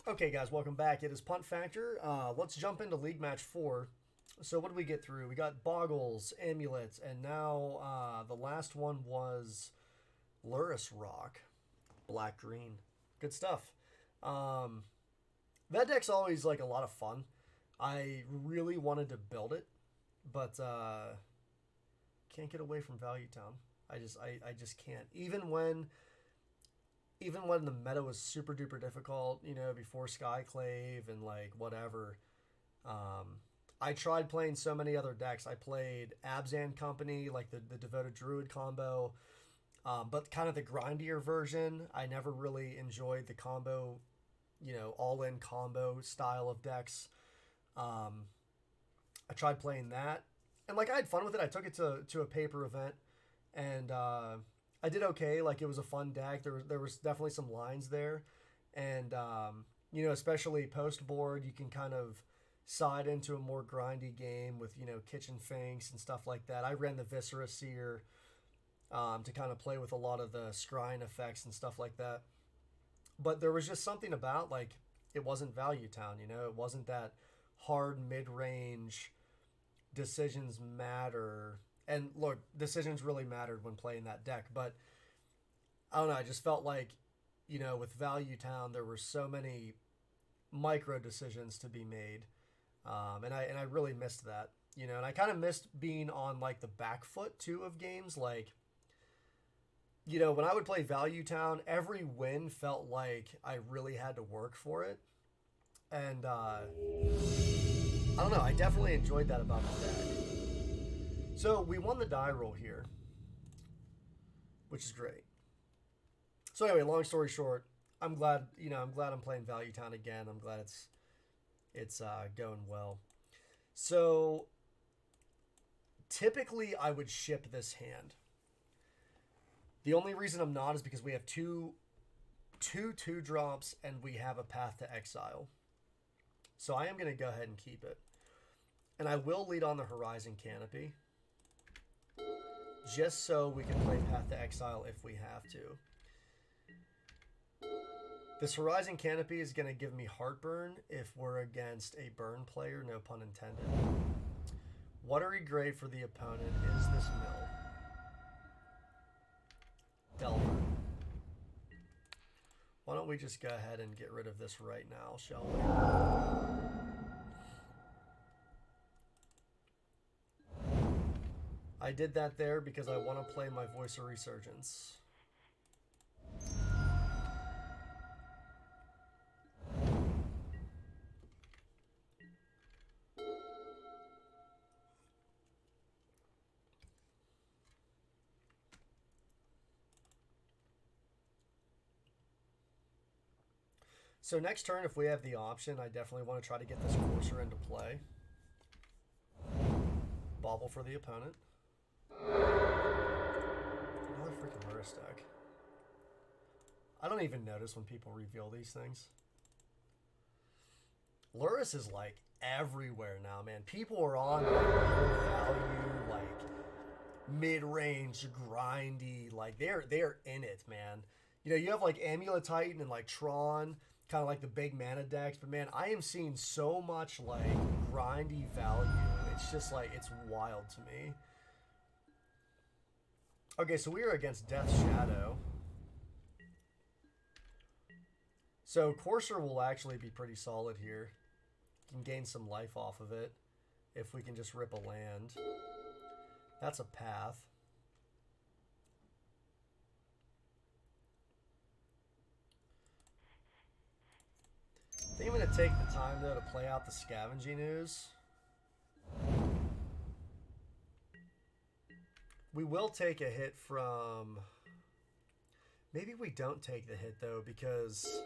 Okay, guys, welcome back. It is Punt Factor. Let's jump into League Match 4. So what did we get through? We got Boggles, Amulets, and now the last one was Luris Rock. Black-green. Good stuff. That deck's always like a lot of fun. I really wanted to build it, but can't get away from Value Town. I just can't. Even when the meta was super duper difficult, you know, before Skyclave and like whatever, I tried playing so many other decks. I played Abzan Company, like the Devoted Druid combo, but kind of the grindier version. I never really enjoyed the combo, you know, all-in combo style of decks. I tried playing that, and like I had fun with it. I took it to a paper event, and I did okay. Like it was a fun deck. There was definitely some lines there, and you know, especially post board, you can kind of side into a more grindy game with, you know, Kitchen Finks and stuff like that. I ran the Viscera Seer to kind of play with a lot of the scrying effects and stuff like that. But there was just something about like it wasn't Value Town, you know, it wasn't that hard mid range decisions matter. And look, decisions really mattered when playing that deck, but I don't know. I just felt like, you know, with Value Town, there were so many micro decisions to be made, and I really missed that, you know. And I kind of missed being on like the back foot too of games. Like, you know, when I would play Value Town, every win felt like I really had to work for it, and I don't know. I definitely enjoyed that about the deck. So we won the die roll here, which is great. So anyway, long story short, I'm glad I'm playing Value Town again. I'm glad it's going well. So typically I would ship this hand. The only reason I'm not is because we have two 2-drops and we have a Path to Exile. So I am going to go ahead and keep it. And I will lead on the Horizon Canopy, just so we can play Path to Exile if we have to. This Horizon Canopy is going to give me heartburn if we're against a burn player, no pun intended. Watery Grave for the opponent is this mill. Delver. Why don't we just go ahead and get rid of this right now, shall we? I did that there because I want to play my Voice of Resurgence. So next turn, if we have the option, I definitely want to try to get this Courser into play. Bobble for the opponent. Another freaking Luris deck. I don't even notice when people reveal these things. Luris is like everywhere now, man. People are on like low value, like mid-range, grindy, like they're in it, man. You know, you have like Amulet Titan and like Tron, kind of like the big mana decks, but man, I am seeing so much like grindy value. It's just like, it's wild to me. Okay, so we are against Death Shadow. So Courser will actually be pretty solid here. Can gain some life off of it if we can just rip a land. That's a path. I think I'm going to take the time, though, to play out the Scavenging Ooze. We will take a hit from... Maybe we don't take the hit, though, because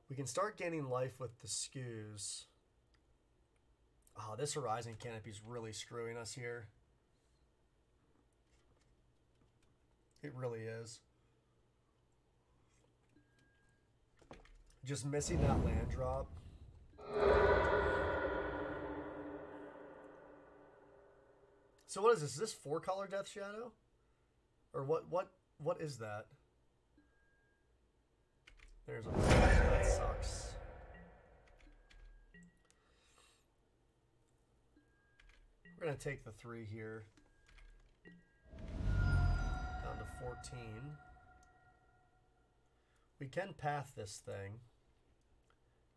we can start gaining life with the Skews. Oh, this Horizon Canopy is really screwing us here. It really is. Just missing that land drop. So what is this? Is this 4-color Death Shadow? Or what is that? There's a... Let's We're going to take the 3 here. Down to 14. We can path this thing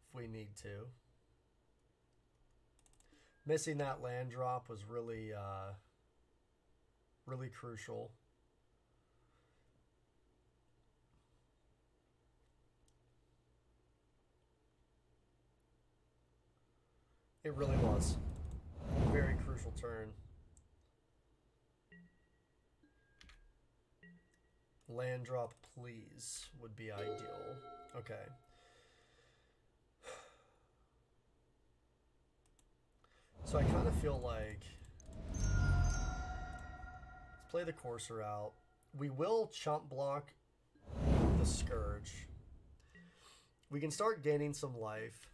if we need to. Missing that land drop was really, really crucial. It really was. Very crucial turn. Land drop, please, would be ideal. Okay. So I kind of feel like... Let's play the Courser out. We will chump block the Scourge. We can start gaining some life.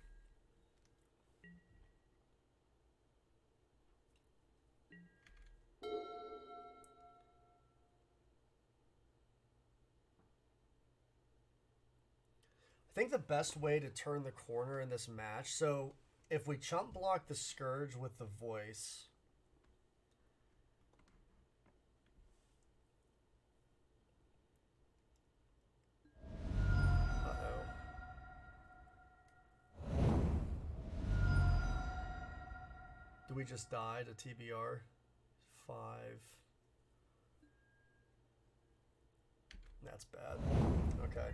I think the best way to turn the corner in this match, so if we chump block the Scourge with the Voice, do we just die to TBR? 5. That's bad. Okay.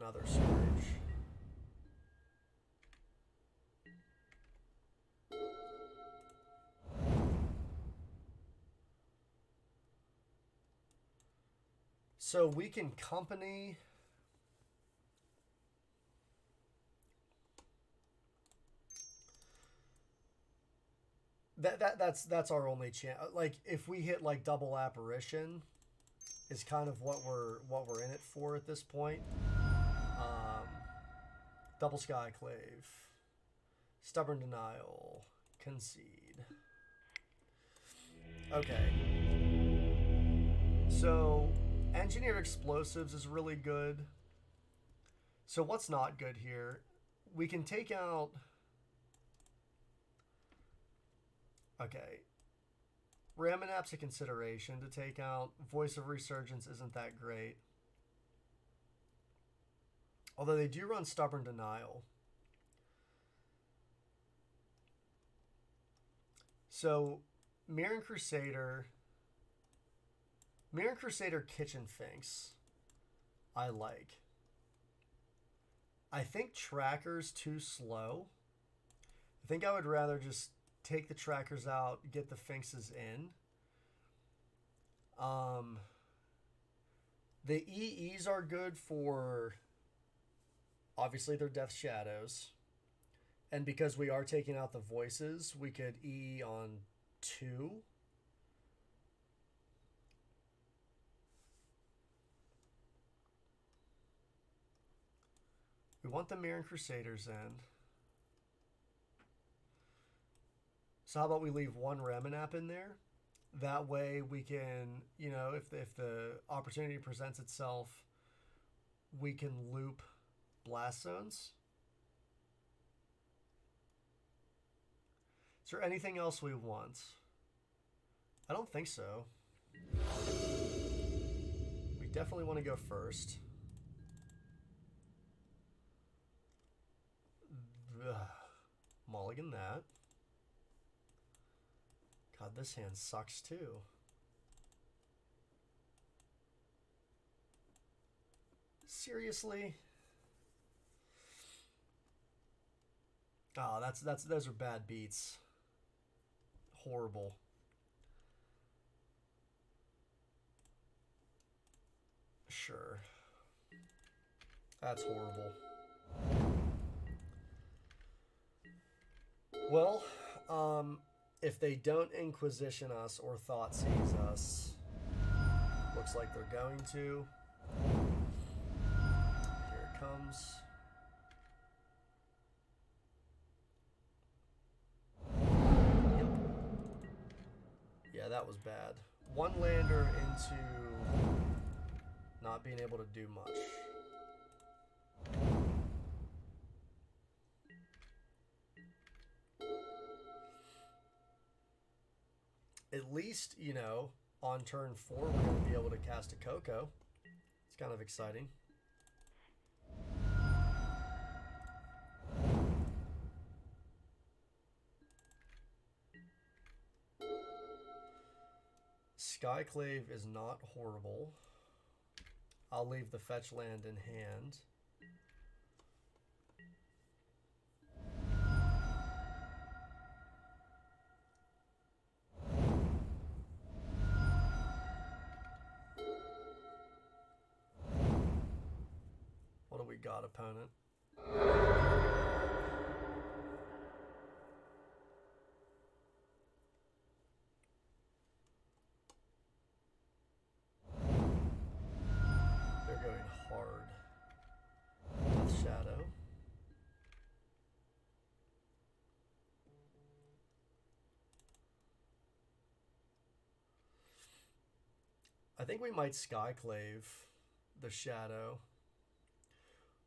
Another Scourge. So we can company. That's our only chance. Like if we hit like double apparition, is kind of what we're in it for at this point. Double Skyclave, Stubborn Denial, Concede. Okay. So Engineer Explosives is really good. So what's not good here? We can take out... Okay. Ramanap's a consideration to take out. Voice of Resurgence isn't that great. Although they do run Stubborn Denial. So, Mirran Crusader Kitchen Finks, I like. I think Tracker's too slow. I think I would rather just take the Trackers out, get the Finks in. The EEs are good for... Obviously, they're Death Shadows. And because we are taking out the Voices, we could E on 2. We want the Mirran Crusaders in. So how about we leave one Ramanap in there? That way we can, you know, if the opportunity presents itself, we can loop Blast Zones. Is there anything else we want? I don't think so. We definitely want to go first. Ugh. Mulligan that. God, this hand sucks too. Seriously? Oh, those are bad beats. Horrible. Sure. That's horrible. Well, if they don't Inquisition us or Thought Seize us, looks like they're going to. Here it comes. Yeah, that was bad. One lander into not being able to do much. At least, you know, on turn 4, we're going to be able to cast a Coco. It's kind of exciting. Skyclave is not horrible. I'll leave the fetch land in hand. What do we got, opponent? They're going hard. Death Shadow. I think we might Skyclave the Shadow.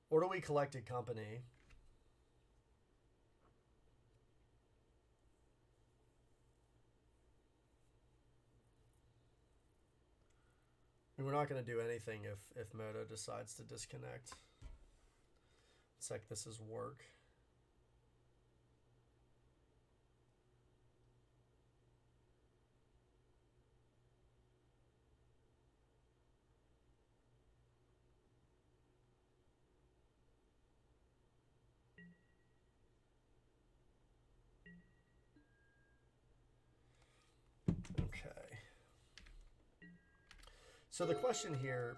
Or do we collect a company? I mean, we're not going to do anything if Moto decides to disconnect. It's like this is work. Okay. So the question here,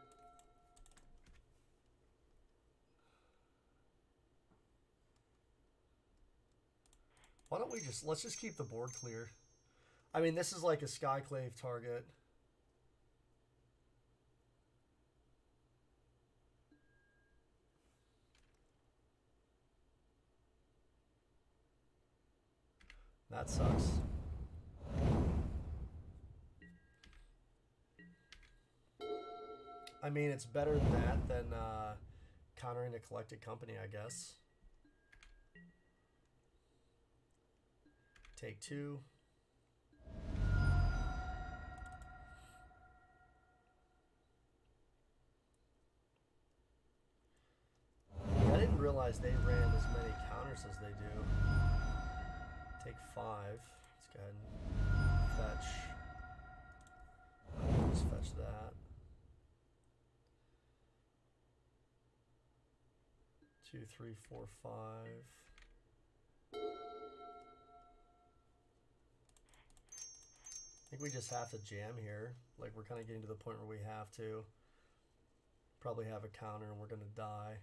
why don't we let's just keep the board clear. I mean, this is like a Skyclave target. That sucks. I mean, it's better than that than countering a collected company, I guess. Take 2. I didn't realize they ran as many counters as they do. Take 5. Let's go ahead and fetch. Just fetch that. 2, 3, 4, 5. I think we just have to jam here. Like, we're kind of getting to the point where we have to. Probably have a counter and we're going to die.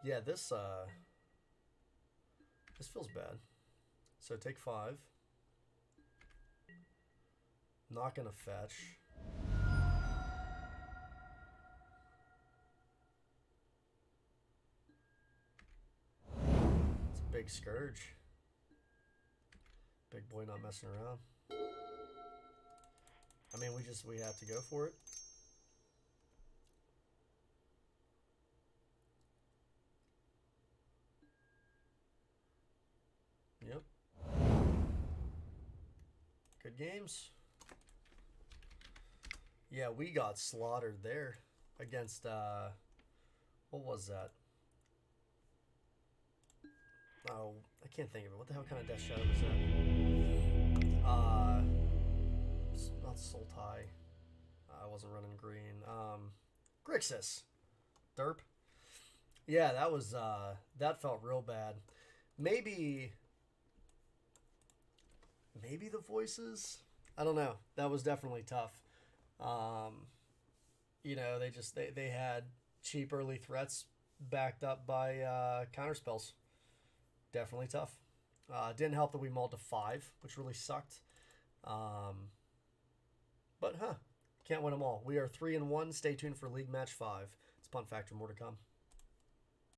Yeah, this feels bad. So take 5. Not gonna fetch. It's a big Scourge. Big boy not messing around. I mean, we have to go for it. Yep. Good games. Yeah, we got slaughtered there against, what was that? Oh, I can't think of it. What the hell kind of Death Shadow was that? Not Sultai. I wasn't running green. Grixis. Derp. Yeah, that was, that felt real bad. Maybe the voices? I don't know. That was definitely tough. You know, they had cheap early threats backed up by counter spells. Definitely tough. Didn't help that we mulled to 5, which really sucked. But can't win them all. We are 3-1. Stay tuned for League Match 5. It's Punt Factor, more to come.